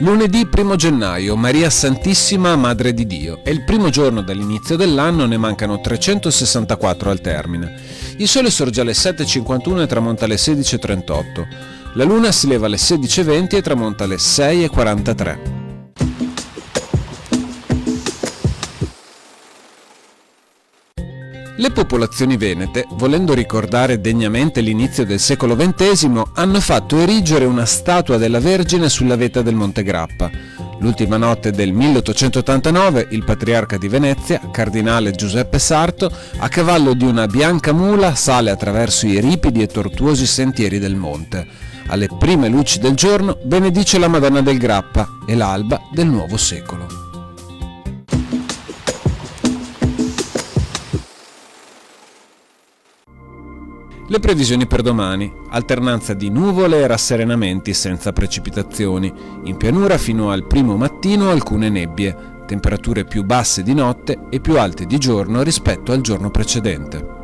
Lunedì 1 gennaio, Maria Santissima, Madre di Dio. È il primo giorno dall'inizio dell'anno, ne mancano 364 al termine. Il sole sorge alle 7:51 e tramonta alle 16:38. La luna si leva alle 16:20 e tramonta alle 6:43. Le popolazioni venete, volendo ricordare degnamente l'inizio del secolo XX, hanno fatto erigere una statua della Vergine sulla vetta del Monte Grappa. L'ultima notte del 1889, il patriarca di Venezia, cardinale Giuseppe Sarto, a cavallo di una bianca mula sale attraverso i ripidi e tortuosi sentieri del monte. Alle prime luci del giorno benedice la Madonna del Grappa e l'alba del nuovo secolo. Le previsioni per domani: alternanza di nuvole e rasserenamenti senza precipitazioni, in pianura fino al primo mattino alcune nebbie, temperature più basse di notte e più alte di giorno rispetto al giorno precedente.